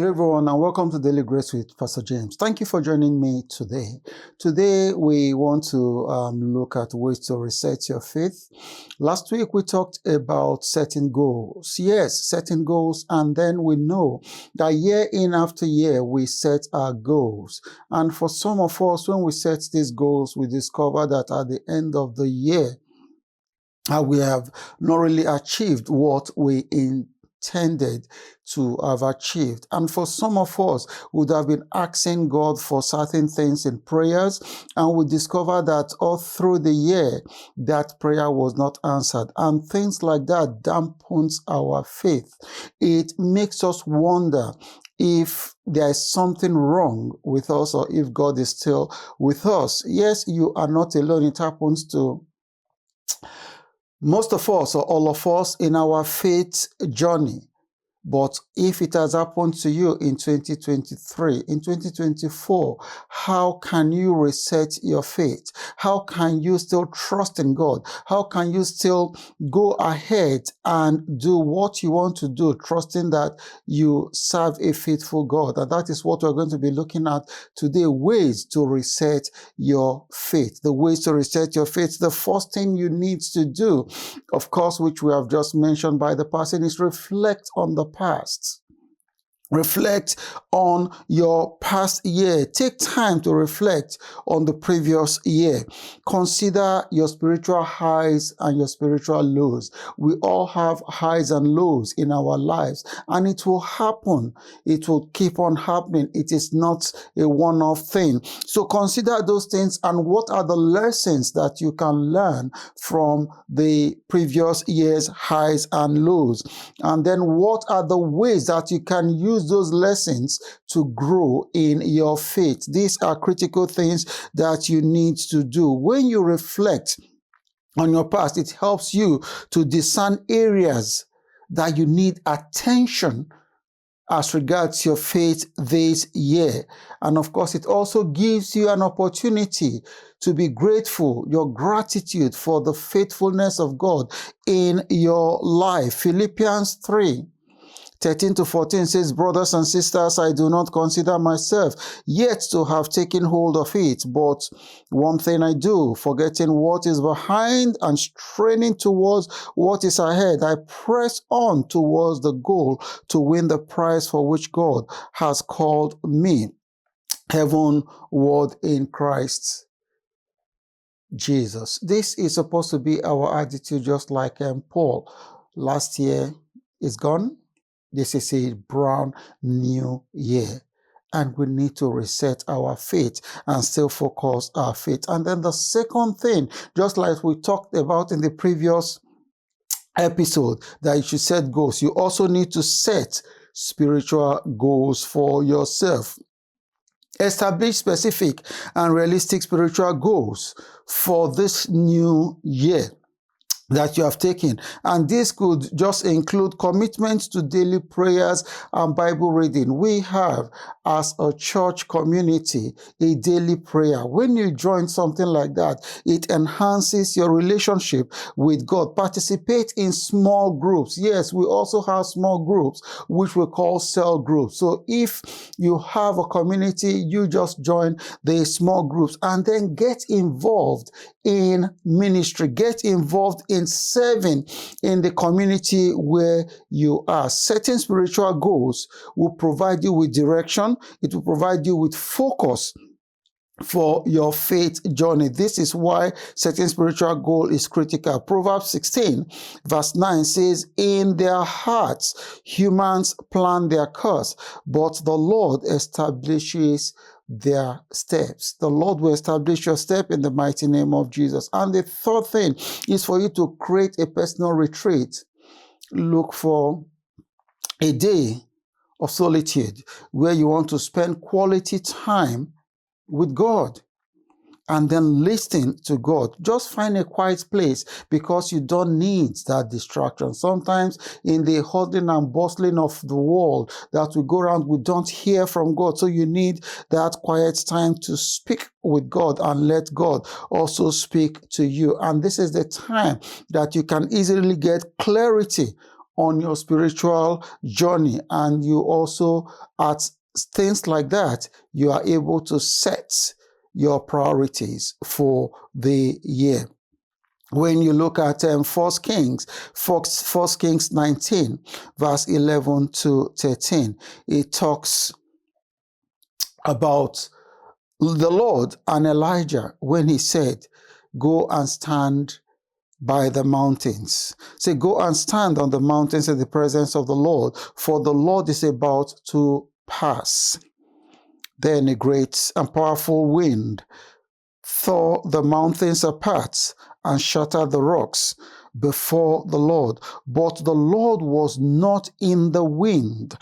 Hello everyone and welcome to Daily Grace with Pastor James. Thank you for joining me today. Today we want to look at ways to reset your faith. Last week we talked about setting goals. Yes, setting goals, and then we know that year in after year we set our goals. And for some of us, when we set these goals, we discover that at the end of the year, we have not really achieved what we intended to have achieved. And for some of us, would have been asking God for certain things in prayers, and we discover that all through the year, that prayer was not answered. And things like that dampens our faith. It makes us wonder if there is something wrong with us or if God is still with us. Yes, you are not alone. It happens to most of us or all of us in our faith journey. But if it has happened to you in 2023, in 2024, how can you reset your faith? How can you still trust in God? How can you still go ahead and do what you want to do, trusting that you serve a faithful God? And that is what we're going to be looking at today, ways to reset your faith. The ways to reset your faith. The first thing you need to do, of course, which we have just mentioned by the person, is reflect on the past. Reflect on your past year. Take time to reflect on the previous year. Consider your spiritual highs and your spiritual lows. We all have highs and lows in our lives, and it will happen. It will keep on happening. It is not a one-off thing. So consider those things and what are the lessons that you can learn from the previous year's highs and lows. And then what are the ways that you can use those lessons to grow in your faith. These are critical things that you need to do. When you reflect on your past, it helps you to discern areas that you need attention as regards your faith this year. And of course, it also gives you an opportunity to be grateful, your gratitude for the faithfulness of God in your life. Philippians 3:13-14 says, "Brothers and sisters, I do not consider myself yet to have taken hold of it, but one thing I do, forgetting what is behind and straining towards what is ahead, I press on towards the goal to win the prize for which God has called me heavenward in Christ Jesus." This is supposed to be our attitude, just like Paul. Last year is gone. This is a brand new year, and we need to reset our faith and still focus our faith. And then the second thing, just like we talked about in the previous episode, that you should set goals. You also need to set spiritual goals for yourself. Establish specific and realistic spiritual goals for this new year that you have taken. And this could just include commitments to daily prayers and Bible reading. We have, as a church community, a daily prayer. When you join something like that, it enhances your relationship with God. Participate in small groups. Yes, we also have small groups, which we call cell groups. So if you have a community, you just join the small groups and then get involved in ministry. Get involved in serving in the community where you are. Setting spiritual goals will provide you with direction. It will provide you with focus for your faith journey. This is why setting spiritual goal is critical. Proverbs 16:9 says, "In their hearts humans plan their course, but the Lord establishes their steps." The Lord will establish your step in the mighty name of Jesus. And the third thing is for you to create a personal retreat. Look for a day of solitude where you want to spend quality time with God and then listen to God. Just find a quiet place, because you don't need that distraction. Sometimes in the hustling and bustling of the world that we go around, we don't hear from God. So you need that quiet time to speak with God and let God also speak to you. And this is the time that you can easily get clarity on your spiritual journey, and you also, at things like that, you are able to set your priorities for the year. When you look at 1 Kings 19, verse 11 to 13, it talks about the Lord and Elijah when he said, go and stand by the mountains. Say, go and stand on the mountains in the presence of the Lord, for the Lord is about to pass. Then a great and powerful wind tore the mountains apart and shattered the rocks before the Lord. But the Lord was not in the wind.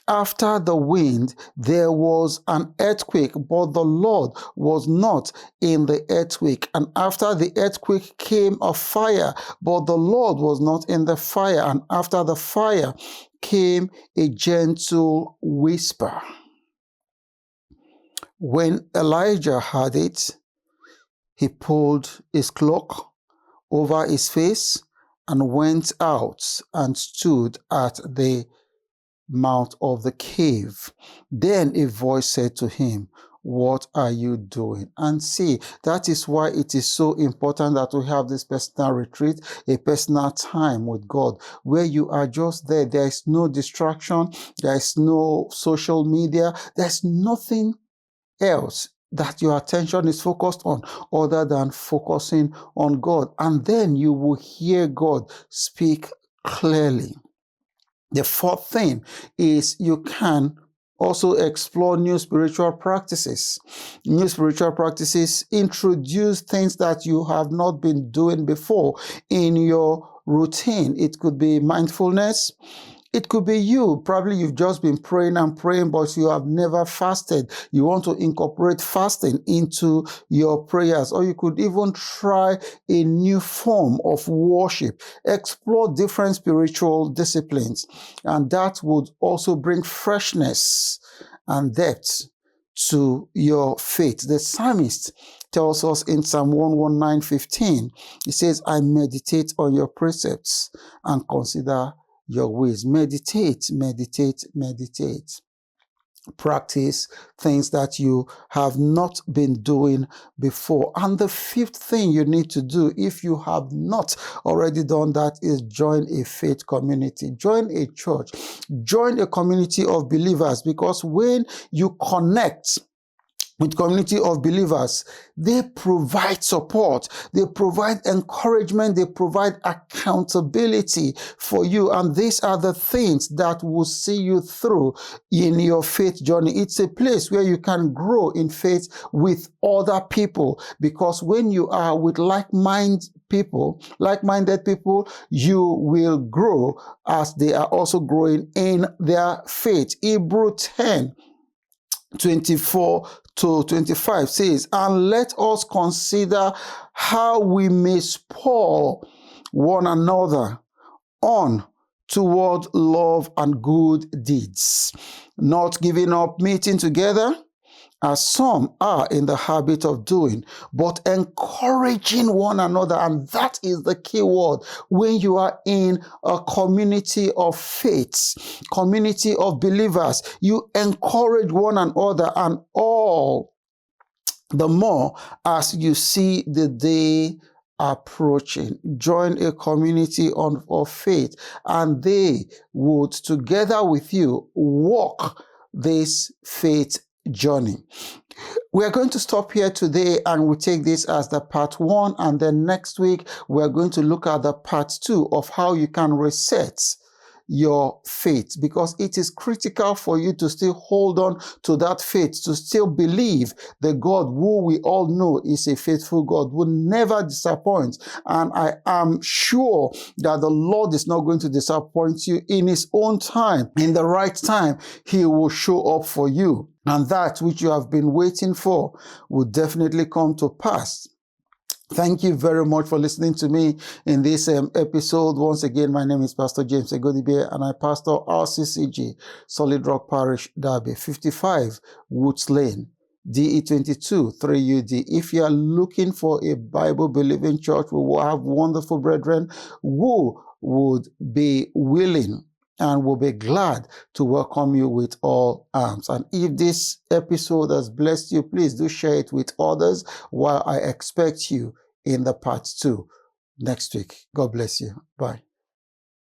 After the wind, there was an earthquake, but the Lord was not in the earthquake. And after the earthquake came a fire, but the Lord was not in the fire. And after the fire came a gentle whisper. When Elijah heard it, he pulled his cloak over his face and went out and stood at the mouth of the cave. Then a voice said to him, what are you doing? And see, that is why it is so important that we have this personal retreat, a personal time with God, where you are just there. There is no distraction. There is no social media. There's nothing else that your attention is focused on other than focusing on God. And then you will hear God speak clearly. The fourth thing is you can also explore new spiritual practices. New spiritual practices introduce things that you have not been doing before in your routine. It could be mindfulness. It could be you. Probably you've just been praying and praying, but you have never fasted. You want to incorporate fasting into your prayers, or you could even try a new form of worship. Explore different spiritual disciplines, and that would also bring freshness and depth to your faith. The psalmist tells us in Psalm 119:15, he says, I meditate on your precepts and consider your ways. Meditate, meditate, meditate. Practice things that you have not been doing before. And the fifth thing you need to do, if you have not already done that, is join a faith community. Join a church. Join a community of believers, because when you connect with community of believers, they provide support, they provide encouragement, they provide accountability for you. And these are the things that will see you through in your faith journey. It's a place where you can grow in faith with other people, because when you are with like-minded people, you will grow as they are also growing in their faith. Hebrews 10:24 to 25 says, and let us consider how we may spur one another on toward love and good deeds, not giving up meeting together, as some are in the habit of doing, but encouraging one another. And that is the key word. When you are in a community of faith, community of believers, you encourage one another, and all the more as you see the day approaching. Join a community of faith, and they would together with you walk this faith journey. We are going to stop here today, and we'll take this as the part 1, and then next week we're going to look at the part 2 of how you can reset your faith, because it is critical for you to still hold on to that faith, to still believe the God who we all know is a faithful God, will never disappoint. And I am sure that the Lord is not going to disappoint you. In his own time, in the right time, he will show up for you, and that which you have been waiting for will definitely come to pass. Thank you very much for listening to me in this episode. Once again, my name is Pastor James Egodibe, and I pastor RCCG, Solid Rock Parish, Derby, 55 Woods Lane, DE22 3UD. If you are looking for a Bible-believing church, we will have wonderful brethren who would be willing and will be glad to welcome you with all arms. And if this episode has blessed you, please do share it with others while I expect you in the part 2 next week. God bless you. Bye.